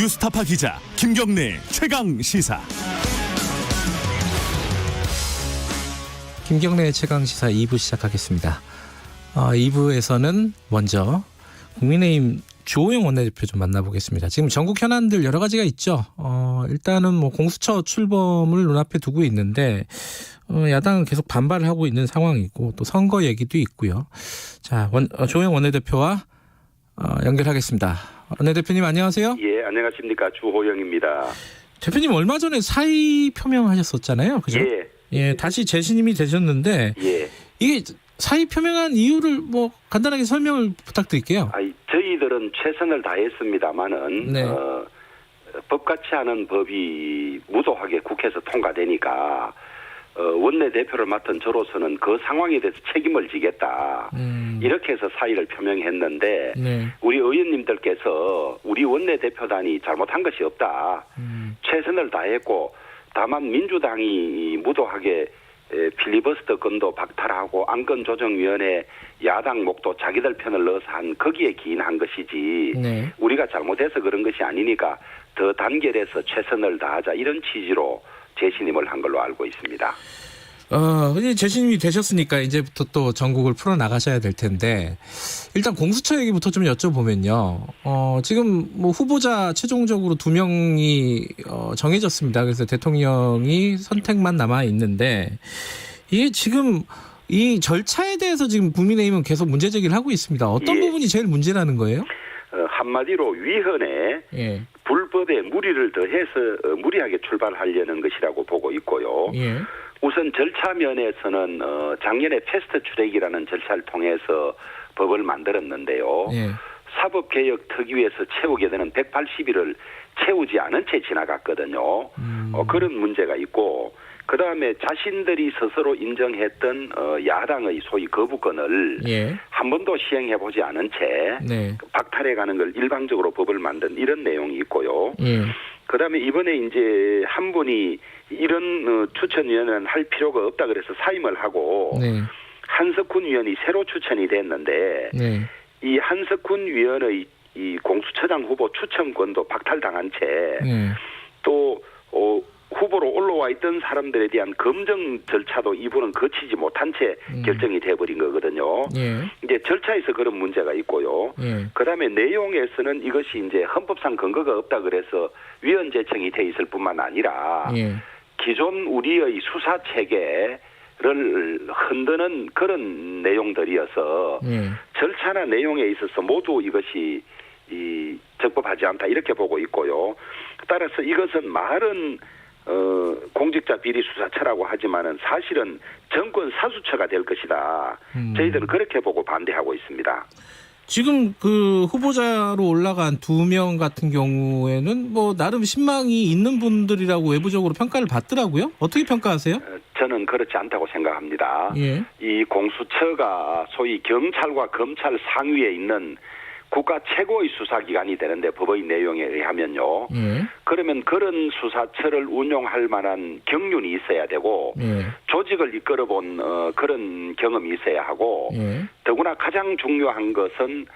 뉴스타파 기자 김경래 최강 시사. 김경래 최강 시사 2부 시작하겠습니다. 2부에서는 먼저 국민의힘 주호영 원내대표 좀 만나보겠습니다. 지금 전국 현안들 여러 가지가 있죠. 일단은 뭐 공수처 출범을 눈앞에 두고 있는데 야당은 계속 반발을 하고 있는 상황이고 또 선거 얘기도 있고요. 자, 주호영 원내대표와 연결하겠습니다. 원내대표님 안녕하세요. 예, 안녕하십니까. 주호영입니다. 대표님 얼마 전에 사의 표명하셨었잖아요. 그죠? 예. 예, 다시 재신임이 되셨는데 예. 이게 사의 표명한 이유를 뭐 간단하게 설명을 부탁드릴게요. 저희들은 최선을 다했습니다만은 네. 법같이 하는 법이 무도하게 국회에서 통과되니까 원내대표를 맡은 저로서는 그 상황에 대해서 책임을 지겠다. 이렇게 해서 사의를 표명했는데 네. 우리 의원님들께서 우리 원내대표단이 잘못한 것이 없다. 최선을 다했고 다만 민주당이 무도하게 필리버스터 건도 박탈하고 안건조정위원회 야당 목도 자기들 편을 넣어서 한 거기에 기인한 것이지 네. 우리가 잘못해서 그런 것이 아니니까 더 단결해서 최선을 다하자 이런 취지로 재신임을 한 걸로 알고 있습니다. 이제 재신임이 되셨으니까 이제부터 또 전국을 풀어 나가셔야 될 텐데 일단 공수처 얘기부터 좀 여쭤보면요. 지금 뭐 후보자 최종적으로 2명이 정해졌습니다. 그래서 대통령이 선택만 남아 있는데 이게 지금 이 절차에 대해서 지금 국민의힘은 계속 문제 제기를 하고 있습니다. 어떤 예. 부분이 제일 문제라는 거예요? 한마디로 위헌에 예. 불법에 무리를 더해서 무리하게 출발하려는 것이라고 보고 있고요. 예. 우선 절차 면에서는 작년에 패스트 트랙이라는 절차를 통해서 법을 만들었는데요. 예. 사법개혁 특위에서 채우게 되는 180일을 채우지 않은 채 지나갔거든요. 그런 문제가 있고 그다음에 자신들이 스스로 인정했던 야당의 소위 거부권을 예. 한 번도 시행해보지 않은 채 네. 박탈해가는 걸 일방적으로 법을 만든 이런 내용이 있고요. 예. 그다음에 이번에 이제 한 분이 이런 추천위원회는 할 필요가 없다 그래서 사임을 하고 네. 한석훈 위원이 새로 추천이 됐는데 네. 이 한석훈 위원의 이 공수처장 후보 추천권도 박탈당한 채 또 후보로 올라와 있던 사람들에 대한 검증 절차도 이분은 거치지 못한 채 결정이 돼버린 거거든요. 예. 이제 절차에서 그런 문제가 있고요. 예. 그다음에 내용에서는 이것이 이제 헌법상 근거가 없다 그래서 위헌 제청이 돼 있을 뿐만 아니라 예. 기존 우리의 수사 체계를 흔드는 그런 내용들이어서 절차나 내용에 있어서 모두 이것이 적법하지 않다 이렇게 보고 있고요. 따라서 이것은 말은 공직자 비리 수사처라고 하지만은 사실은 정권 사수처가 될 것이다. 저희들은 그렇게 보고 반대하고 있습니다. 지금 그 후보자로 올라간 2명 같은 경우에는 뭐 나름 신망이 있는 분들이라고 외부적으로 평가를 받더라고요. 어떻게 평가하세요? 저는 그렇지 않다고 생각합니다. 예. 이 공수처가 소위 경찰과 검찰 상위에 있는 국가 최고의 수사기관이 되는데 법의 내용에 의하면요. 그러면 그런 수사처를 운용할 만한 경륜이 있어야 되고 조직을 이끌어본 그런 경험이 있어야 하고 더구나 가장 중요한 것은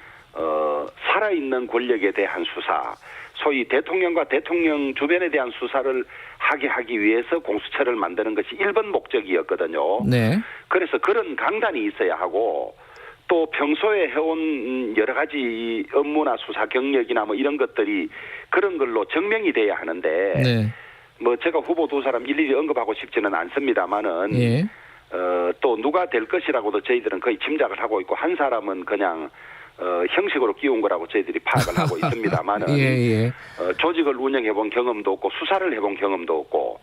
살아있는 권력에 대한 수사, 소위 대통령과 대통령 주변에 대한 수사를 하기 위해서 공수처를 만드는 것이 1번 목적이었거든요. 네. 그래서 그런 강단이 있어야 하고 또 평소에 해온 여러 가지 업무나 수사 경력이나 뭐 이런 것들이 그런 걸로 증명이 돼야 하는데 뭐 제가 후보 2사람 일일이 언급하고 싶지는 않습니다만은 또 누가 될 것이라고도 저희들은 거의 짐작을 하고 있고 한 사람은 그냥 형식으로 끼운 거라고 저희들이 파악을 하고 있습니다만은 조직을 운영해본 경험도 없고 수사를 해본 경험도 없고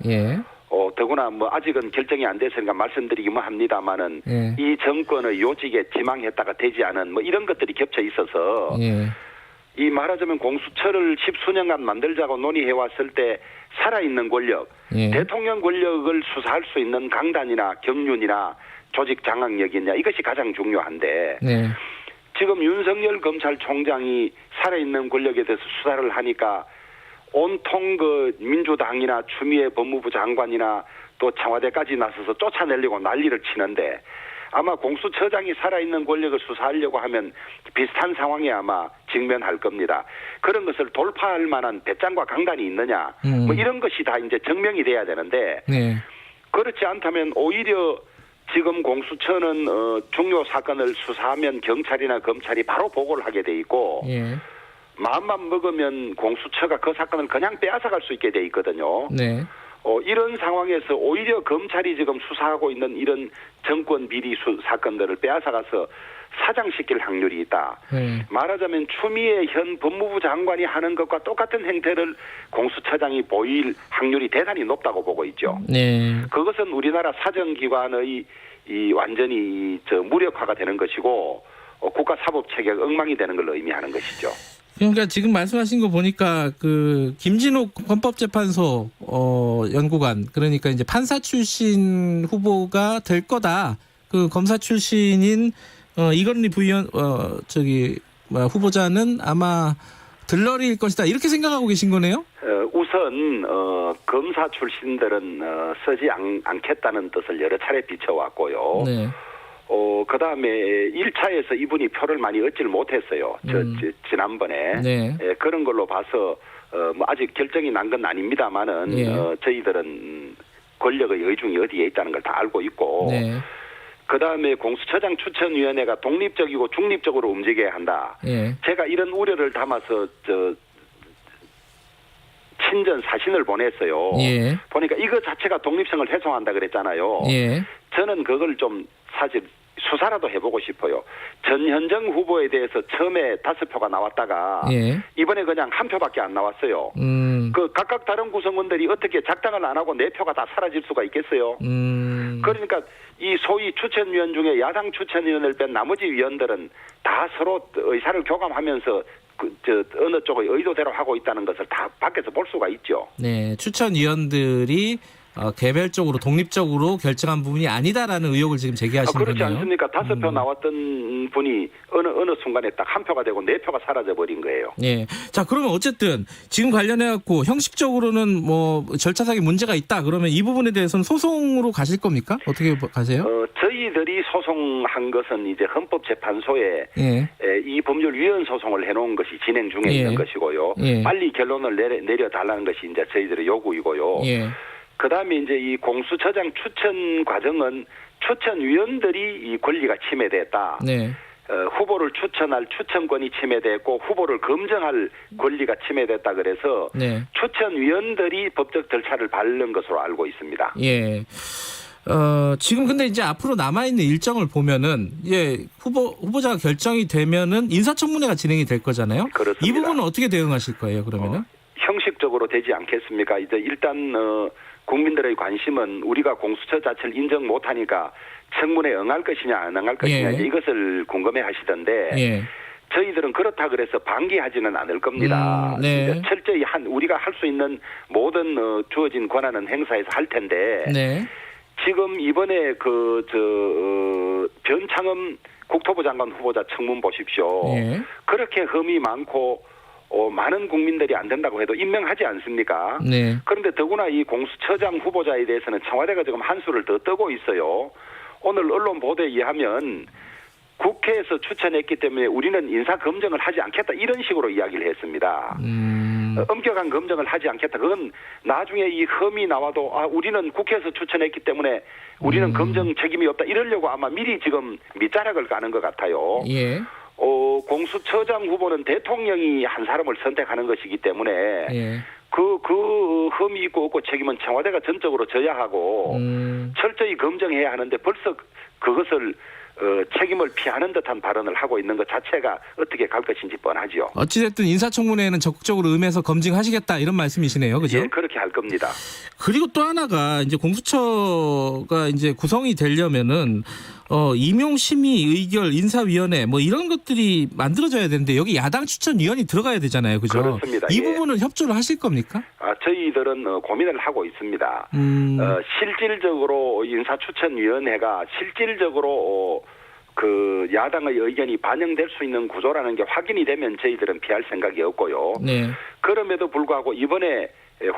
더구나 뭐 아직은 결정이 안 됐으니까 말씀드리기만 합니다만은 이 정권의 요직에 지망했다가 되지 않은 뭐 이런 것들이 겹쳐 있어서 이 말하자면 공수처를 10수년간 만들자고 논의해왔을 때 살아있는 권력, 대통령 권력을 수사할 수 있는 강단이나 경륜이나 조직 장악력이냐 이것이 가장 중요한데 지금 윤석열 검찰총장이 살아있는 권력에 대해서 수사를 하니까 온통 그 민주당이나 추미애 법무부 장관이나 또 청와대까지 나서서 쫓아내려고 난리를 치는데 아마 공수처장이 살아있는 권력을 수사하려고 하면 비슷한 상황에 아마 직면할 겁니다. 그런 것을 돌파할 만한 배짱과 강단이 있느냐, 뭐 이런 것이 다 이제 증명이 돼야 되는데 네. 그렇지 않다면 오히려 지금 공수처는 중요 사건을 수사하면 경찰이나 검찰이 바로 보고를 하게 돼 있고 예. 마음만 먹으면 공수처가 그 사건을 그냥 빼앗아갈 수 있게 돼 있거든요. 네. 이런 상황에서 오히려 검찰이 지금 수사하고 있는 이런 정권 비리 사건들을 빼앗아가서 사장시킬 확률이 있다. 말하자면 추미애 현 법무부 장관이 하는 것과 똑같은 행태를 공수처장이 보일 확률이 대단히 높다고 보고 있죠. 네. 그것은 우리나라 사정기관의 완전히 무력화가 되는 것이고 국가사법체계가 엉망이 되는 걸 의미하는 것이죠. 그러니까 지금 말씀하신 거 보니까 그 김진욱 헌법재판소 연구관, 그러니까 이제 판사 출신 후보가 될 거다. 그 검사 출신인 이건희 부의원 후보자는 아마 들러리일 것이다. 이렇게 생각하고 계신 거네요? 우선 검사 출신들은 쓰지 않겠다는 뜻을 여러 차례 비춰왔고요. 네. 그다음에 1차에서 이분이 표를 많이 얻질 못했어요. 지난번에. 네. 그런 걸로 봐서 뭐 아직 결정이 난 건 아닙니다만은 저희들은 권력의 의중이 어디에 있다는 걸 다 알고 있고 네. 그다음에 공수처장 추천위원회가 독립적이고 중립적으로 움직여야 한다. 제가 이런 우려를 담아서 친전 사신을 보냈어요. 보니까 이거 자체가 독립성을 훼손한다 그랬잖아요. 저는 그걸 좀 사실 수사라도 해보고 싶어요. 전현정 후보에 대해서 처음에 5표가 나왔다가 이번에 그냥 1표밖에 안 나왔어요. 그 각각 다른 구성원들이 어떻게 작당을 안 하고 4표가 다 사라질 수가 있겠어요. 그러니까 이 소위 추천위원 중에 야당 추천위원을 뺀 나머지 위원들은 다 서로 의사를 교감하면서 어느 쪽의 의도대로 하고 있다는 것을 다 밖에서 볼 수가 있죠. 네, 추천위원들이 개별적으로 독립적으로 결정한 부분이 아니다라는 의혹을 지금 제기하시는 거네요. 그렇지 않습니까? 5표 나왔던 분이 어느 순간에 딱 1표가 되고 4표가 사라져 버린 거예요. 예. 자, 그러면 어쨌든 지금 관련해 갖고 형식적으로는 뭐 절차상의 문제가 있다. 그러면 이 부분에 대해서는 소송으로 가실 겁니까? 어떻게 가세요? 저희들이 소송한 것은 이제 헌법재판소에 이 법률 위헌 소송을 해놓은 것이 진행 중에 있는 것이고요. 빨리 결론을 내려달라는 것이 이제 저희들의 요구이고요. 그다음에 이제 이 공수처장 추천 과정은 추천위원들이 이 권리가 침해됐다. 후보를 추천할 추천권이 침해됐고 후보를 검증할 권리가 침해됐다 그래서 추천위원들이 법적 절차를 밟는 것으로 알고 있습니다. 예. 지금 근데 이제 앞으로 남아있는 일정을 보면은, 후보자가 결정이 되면은 인사청문회가 진행이 될 거잖아요. 그렇습니다. 이 부분은 어떻게 대응하실 거예요, 그러면은? 형식적으로 되지 않겠습니까? 이제 일단, 국민들의 관심은 우리가 공수처 자체를 인정 못하니까 청문회에 응할 것이냐 안 응할 것이냐 이것을 궁금해 하시던데 저희들은 그렇다 그래서 방기하지는 않을 겁니다. 철저히 우리가 할 수 있는 모든 주어진 권한은 행사해서 할 텐데 지금 이번에 변창흠 국토부 장관 후보자 청문 보십시오. 그렇게 흠이 많고 많은 국민들이 안 된다고 해도 임명하지 않습니까? 그런데 더구나 이 공수처장 후보자에 대해서는 청와대가 지금 한수를 더 뜨고 있어요. 오늘 언론 보도에 의하면 국회에서 추천했기 때문에 우리는 인사검증을 하지 않겠다 이런 식으로 이야기를 했습니다. 엄격한 검증을 하지 않겠다. 그건 나중에 이 흠이 나와도 우리는 국회에서 추천했기 때문에 우리는 검증 책임이 없다 이러려고 아마 미리 지금 밑자락을 까는 것 같아요. 공수처장 후보는 대통령이 한 사람을 선택하는 것이기 때문에 그 흠이 있고 없고 책임은 청와대가 전적으로 져야 하고 철저히 검증해야 하는데 벌써 그것을 책임을 피하는 듯한 발언을 하고 있는 것 자체가 어떻게 갈 것인지 뻔하죠. 어찌됐든 인사청문회에는 적극적으로 임해서 검증하시겠다 이런 말씀이시네요, 그죠? 예, 그렇게 할 겁니다. 그리고 또 하나가 이제 공수처가 이제 구성이 되려면은 임용 심의 의결 인사위원회 뭐 이런 것들이 만들어져야 되는데 여기 야당 추천위원이 들어가야 되잖아요, 그죠? 그렇습니다. 이 부분은 협조를 하실 겁니까? 저희들은 고민을 하고 있습니다. 실질적으로 인사추천위원회가 실질적으로 그 야당의 의견이 반영될 수 있는 구조라는 게 확인이 되면 저희들은 피할 생각이 없고요. 그럼에도 불구하고 이번에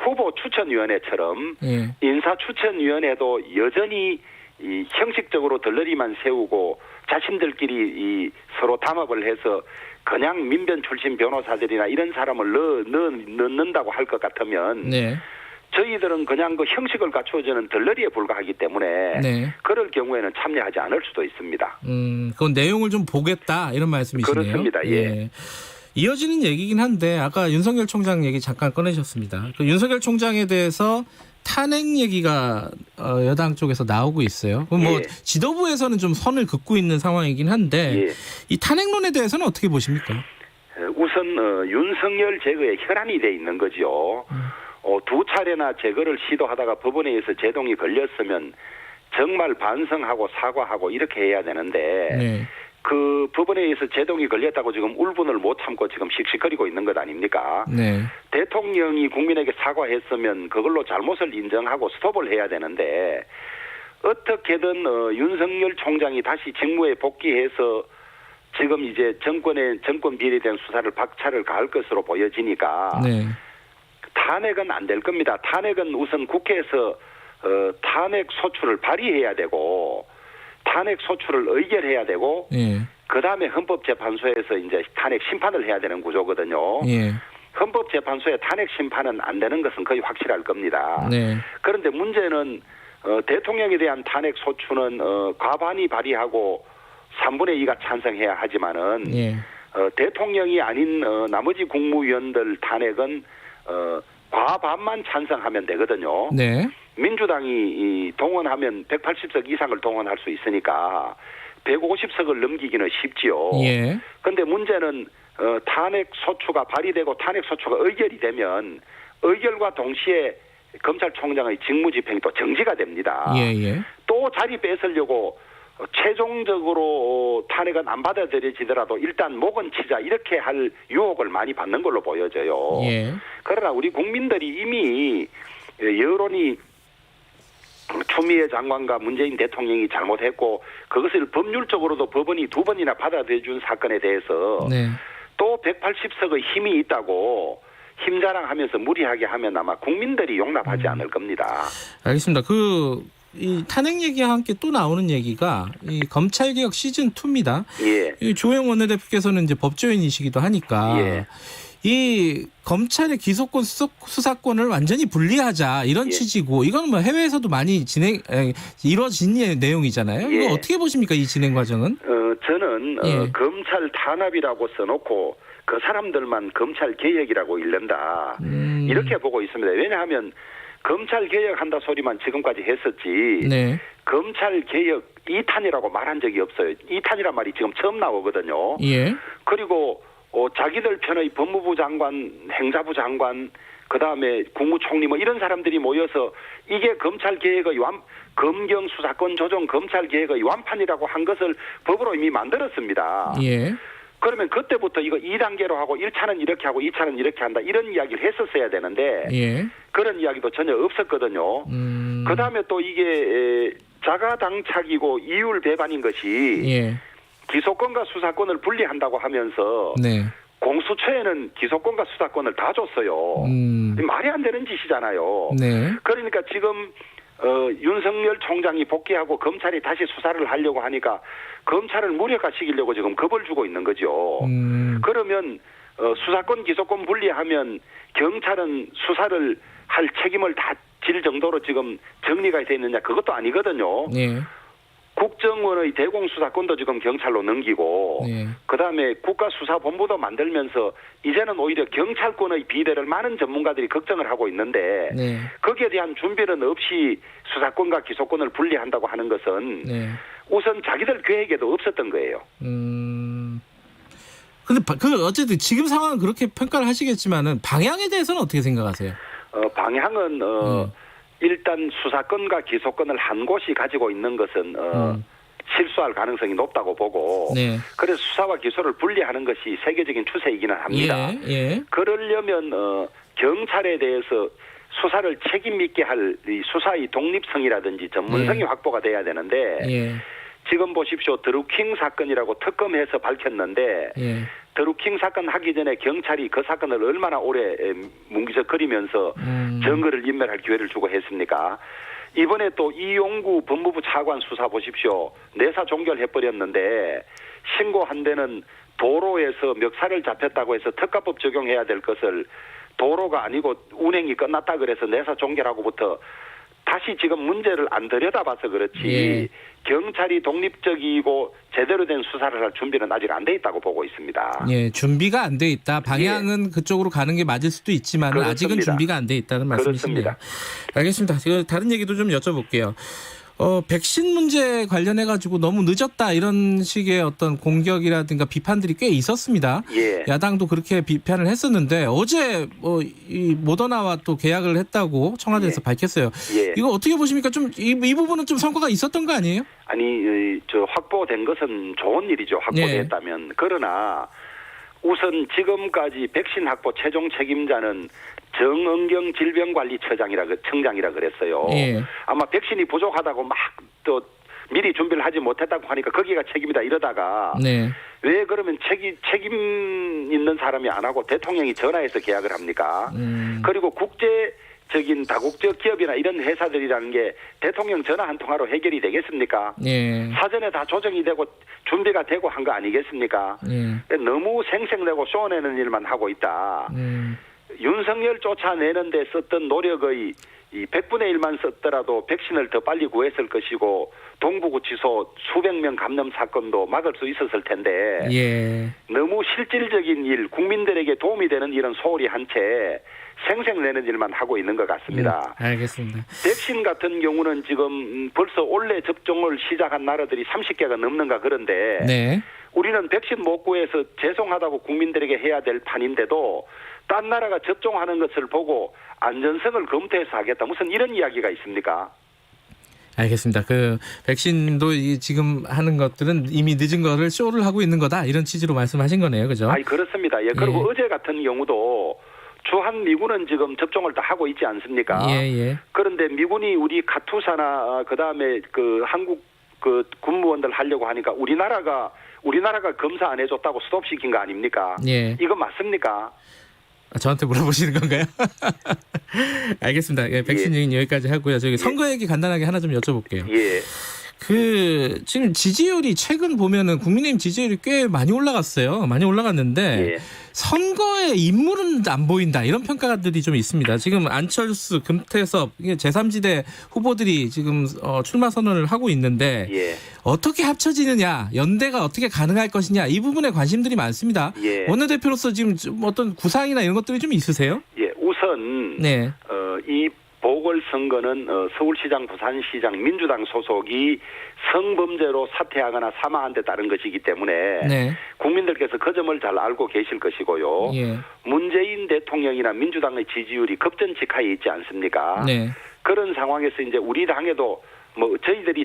후보 추천위원회처럼 인사추천위원회도 여전히 이 형식적으로 덜러리만 세우고 자신들끼리 이 서로 담합을 해서 그냥 민변 출신 변호사들이나 이런 사람을 넣는다고 할 것 같으면 네. 저희들은 그냥 그 형식을 갖추어주는 덜러리에 불과하기 때문에 네. 그럴 경우에는 참여하지 않을 수도 있습니다. 그건 내용을 좀 보겠다 이런 말씀이시네요. 그렇습니다. 예. 이어지는 얘기긴 한데 아까 윤석열 총장 얘기 잠깐 꺼내셨습니다. 그 윤석열 총장에 대해서 탄핵 얘기가 여당 쪽에서 나오고 있어요. 그럼 뭐 지도부에서는 좀 선을 긋고 있는 상황이긴 한데 이 탄핵론에 대해서는 어떻게 보십니까? 우선 윤석열 제거에 혈안이 돼 있는 거죠. 두 차례나 제거를 시도하다가 법원에 의해서 제동이 걸렸으면 정말 반성하고 사과하고 이렇게 해야 되는데 그 법원에 의해서 제동이 걸렸다고 지금 울분을 못 참고 지금 씩씩거리고 있는 것 아닙니까? 대통령이 국민에게 사과했으면 그걸로 잘못을 인정하고 스톱을 해야 되는데 어떻게든 윤석열 총장이 다시 직무에 복귀해서 지금 이제 정권 비리에 대한 수사를 박차를 가할 것으로 보여지니까 탄핵은 안 될 겁니다. 탄핵은 우선 국회에서 탄핵 소추를 발의해야 되고 탄핵 소추를 의결해야 되고 그다음에 헌법재판소에서 이제 탄핵 심판을 해야 되는 구조거든요. 헌법재판소의 탄핵 심판은 안 되는 것은 거의 확실할 겁니다. 그런데 문제는 대통령에 대한 탄핵 소추는 과반이 발의하고 3분의 2가 찬성해야 하지만은 대통령이 아닌 나머지 국무위원들 탄핵은 과반만 찬성하면 되거든요. 민주당이 동원하면 180석 이상을 동원할 수 있으니까 150석을 넘기기는 쉽지요. 그런데 문제는 탄핵 소추가 발의되고 탄핵 소추가 의결이 되면 의결과 동시에 검찰총장의 직무집행이 또 정지가 됩니다. 또 자리 뺏으려고 최종적으로 탄핵은 안 받아들여지더라도 일단 목은 치자 이렇게 할 유혹을 많이 받는 걸로 보여져요. 그러나 우리 국민들이 이미 여론이 추미애 장관과 문재인 대통령이 잘못했고 그것을 법률적으로도 법원이 2번이나 받아들여준 사건에 대해서 또 180석의 힘이 있다고 힘자랑하면서 무리하게 하면 아마 국민들이 용납하지 않을 겁니다. 알겠습니다. 이 탄핵 얘기와 함께 또 나오는 얘기가 이 검찰개혁 시즌 2입니다. 이 주호영 원내대표께서는 이제 법조인이시기도 하니까 이 검찰의 기소권 수사권을 완전히 분리하자 이런 취지고 이건 뭐 해외에서도 많이 이루어진 내용이잖아요. 이거 어떻게 보십니까 이 진행 과정은? 저는 검찰 탄압이라고 써놓고 그 사람들만 검찰 개혁이라고 읽는다 이렇게 보고 있습니다. 왜냐하면 검찰 개혁한다 소리만 지금까지 했었지 검찰 개혁 2탄이라고 말한 적이 없어요. 2탄이란 말이 지금 처음 나오거든요. 그리고 자기들 편의 법무부 장관, 행자부 장관, 그다음에 국무총리 뭐 이런 사람들이 모여서 이게 검찰 개혁의 검경 수사권 조정 검찰 개혁의 완판이라고 한 것을 법으로 이미 만들었습니다. 그러면 그때부터 이거 2단계로 하고 1차는 이렇게 하고 2차는 이렇게 한다 이런 이야기를 했었어야 되는데 그런 이야기도 전혀 없었거든요. 그다음에 또 이게 자가당착이고 이율 배반인 것이 기소권과 수사권을 분리한다고 하면서 공수처에는 기소권과 수사권을 다 줬어요. 말이 안 되는 짓이잖아요. 그러니까 지금 윤석열 총장이 복귀하고 검찰이 다시 수사를 하려고 하니까 검찰을 무력화시키려고 지금 겁을 주고 있는 거죠. 그러면 수사권 기소권 분리하면 경찰은 수사를 할 책임을 다 질 정도로 지금 정리가 돼 있느냐 그것도 아니거든요. 국정원의 대공수사권도 지금 경찰로 넘기고 그다음에 국가수사본부도 만들면서 이제는 오히려 경찰권의 비대를 많은 전문가들이 걱정을 하고 있는데 거기에 대한 준비는 없이 수사권과 기소권을 분리한다고 하는 것은 우선 자기들 계획에도 없었던 거예요. 근데 어쨌든 지금 상황은 그렇게 평가를 하시겠지만은 방향에 대해서는 어떻게 생각하세요? 방향은 일단 수사권과 기소권을 한 곳이 가지고 있는 것은 실수할 가능성이 높다고 보고 그래서 수사와 기소를 분리하는 것이 세계적인 추세이기는 합니다. 그러려면 경찰에 대해서 수사를 책임 있게 할 수사의 독립성이라든지 전문성이 확보가 돼야 되는데 지금 보십시오. 드루킹 사건이라고 특검해서 밝혔는데 드루킹 사건 하기 전에 경찰이 그 사건을 얼마나 오래 뭉기적거리면서 증거를 인멸할 기회를 주고 했습니까? 이번에 또 이용구 법무부 차관 수사 보십시오. 내사 종결해버렸는데 신고한 데는 도로에서 멱살을 잡혔다고 해서 특가법 적용해야 될 것을 도로가 아니고 운행이 끝났다 그래서 내사 종결하고부터 다시 지금 문제를 안 들여다봐서 그렇지 예. 경찰이 독립적이고 제대로 된 수사를 할 준비는 아직 안 돼 있다고 보고 있습니다. 예, 준비가 안 돼 있다. 방향은 그쪽으로 가는 게 맞을 수도 있지만 그렇습니다. 아직은 준비가 안 돼 있다는 말씀이십니다. 그렇습니다. 알겠습니다. 제가 다른 얘기도 좀 여쭤볼게요. 백신 문제 관련해 가지고 너무 늦었다 이런 식의 어떤 공격이라든가 비판들이 꽤 있었습니다. 예. 야당도 그렇게 비판을 했었는데 어제 이 모더나와 또 계약을 했다고 청와대에서 예. 밝혔어요. 예. 이거 어떻게 보십니까? 좀 이 부분은 좀 성과가 있었던 거 아니에요? 아니 확보된 것은 좋은 일이죠. 확보됐다면. 그러나 우선 지금까지 백신 확보 최종 책임자는 정은경 질병관리청장이라 그랬어요. 예. 아마 백신이 부족하다고 막 또 미리 준비를 하지 못했다고 하니까 거기가 책임이다 이러다가 네. 왜 그러면 책임 있는 사람이 안 하고 대통령이 전화해서 계약을 합니까? 그리고 국제적인 다국적 기업이나 이런 회사들이라는 게 대통령 전화 한 통화로 해결이 되겠습니까? 예. 사전에 다 조정이 되고 준비가 되고 한 거 아니겠습니까? 예. 너무 생색내고 쏘내는 일만 하고 있다. 윤석열 쫓아내는데 썼던 노력의 이 100분의 1만 썼더라도 백신을 더 빨리 구했을 것이고 동부구치소 수백 명 감염 사건도 막을 수 있었을 텐데 예. 너무 실질적인 일, 국민들에게 도움이 되는 일은 소홀히 한 채 생색내는 일만 하고 있는 것 같습니다. 알겠습니다. 백신 같은 경우는 지금 벌써 올해 접종을 시작한 나라들이 30개가 넘는가 그런데 네. 우리는 백신 못 구해서 죄송하다고 국민들에게 해야 될 판인데도 딴 나라가 접종하는 것을 보고 안전성을 검토해서 하겠다. 무슨 이런 이야기가 있습니까? 알겠습니다. 그 백신도 지금 하는 것들은 이미 늦은 거를 쇼를 하고 있는 거다 이런 취지로 말씀하신 거네요, 그죠? 아니 그렇습니다. 예. 그리고 예. 어제 같은 경우도 주한 미군은 지금 접종을 다 하고 있지 않습니까? 예. 그런데 미군이 우리 카투사나 그다음에 그 한국 그 군무원들 하려고 하니까 우리나라가 검사 안 해줬다고 스톱시킨 거 아닙니까? 예. 이거 맞습니까? 저한테 물어보시는 건가요? 알겠습니다. 예, 백신 얘기는 여기까지 하고요. 저기 선거 얘기 간단하게 하나 좀 여쭤볼게요. 예. 지금 지지율이 최근 보면은 국민의힘 지지율이 꽤 많이 올라갔어요. 많이 올라갔는데 예. 선거에 인물은 안 보인다 이런 평가들이 좀 있습니다. 지금 안철수, 금태섭 제3지대 후보들이 지금 출마 선언을 하고 있는데 예. 어떻게 합쳐지느냐, 연대가 어떻게 가능할 것이냐 이 부분에 관심들이 많습니다. 예. 원내대표로서 지금 좀 어떤 구상이나 이런 것들이 좀 있으세요? 예. 우선 네. 이 보궐선거는 서울시장, 부산시장 민주당 소속이 성범죄로 사퇴하거나 사망한 데 따른 것이기 때문에 네. 국민들께서 그 점을 잘 알고 계실 것이고요. 예. 문재인 대통령이나 민주당의 지지율이 급전직하에 있지 않습니까? 네. 그런 상황에서 이제 우리 당에도 뭐 저희들이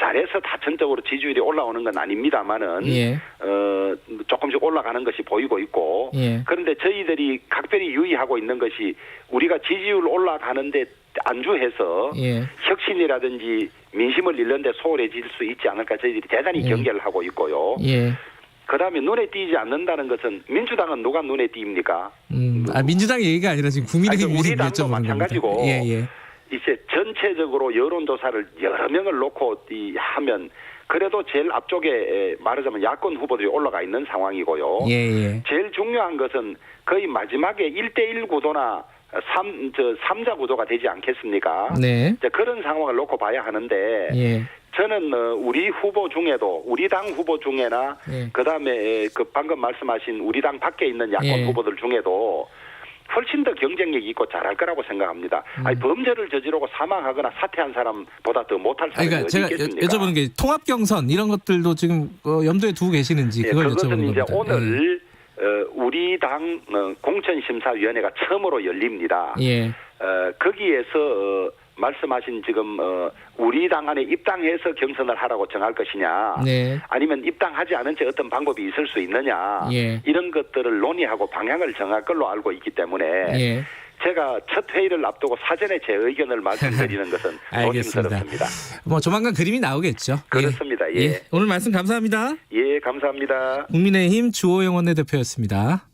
잘해서 다천적으로 지지율이 올라오는 건 아닙니다만은 예. 조금씩 올라가는 것이 보이고 있고 예. 그런데 저희들이 각별히 유의하고 있는 것이 우리가 지지율 올라가는데 안주해서 예. 혁신이라든지 민심을 잃는데 소홀해질 수 있지 않을까 저희들이 대단히 예. 경계를 하고 있고요. 예. 그다음에 눈에 띄지 않는다는 것은 민주당은 누가 눈에 띄입니까? 민주당 얘기가 아니라 지금 국민의힘 우리 얘기 당도 여쭤보는 마찬가지고 겁니다. 예. 이제 전체적으로 여론조사를 여러 명을 놓고 하면 그래도 제일 앞쪽에 말하자면 야권 후보들이 올라가 있는 상황이고요. 예. 제일 중요한 것은 거의 마지막에 1대1 구도나 3자 구도가 되지 않겠습니까? 네. 그런 상황을 놓고 봐야 하는데 예. 저는 우리 후보 중에도 우리 당 후보 중에나 예. 그다음에 그 방금 말씀하신 우리 당 밖에 있는 야권 예. 후보들 중에도 훨씬 더 경쟁력이 있고 잘할 거라고 생각합니다. 아니, 범죄를 저지르고 사망하거나 사퇴한 사람보다 더 못할 사람이 그러니까 어디 제가 있겠습니까? 여쭤보는 게 통합 경선 이런 것들도 지금 염두에 두고 계시는지 그걸 그것은 여쭤보는 이제 겁니다. 오늘 우리 당 공천심사위원회가 처음으로 열립니다. 예. 거기에서 말씀하신 지금 우리 당 안에 입당해서 경선을 하라고 정할 것이냐 네. 아니면 입당하지 않은 채 어떤 방법이 있을 수 있느냐 예. 이런 것들을 논의하고 방향을 정할 걸로 알고 있기 때문에 예. 제가 첫 회의를 앞두고 사전에 제 의견을 말씀드리는 것은 알겠습니다. 조심스럽습니다. 뭐 조만간 그림이 나오겠죠. 그렇습니다. 예. 오늘 말씀 감사합니다. 예, 감사합니다. 국민의힘 주호영 원내대표였습니다.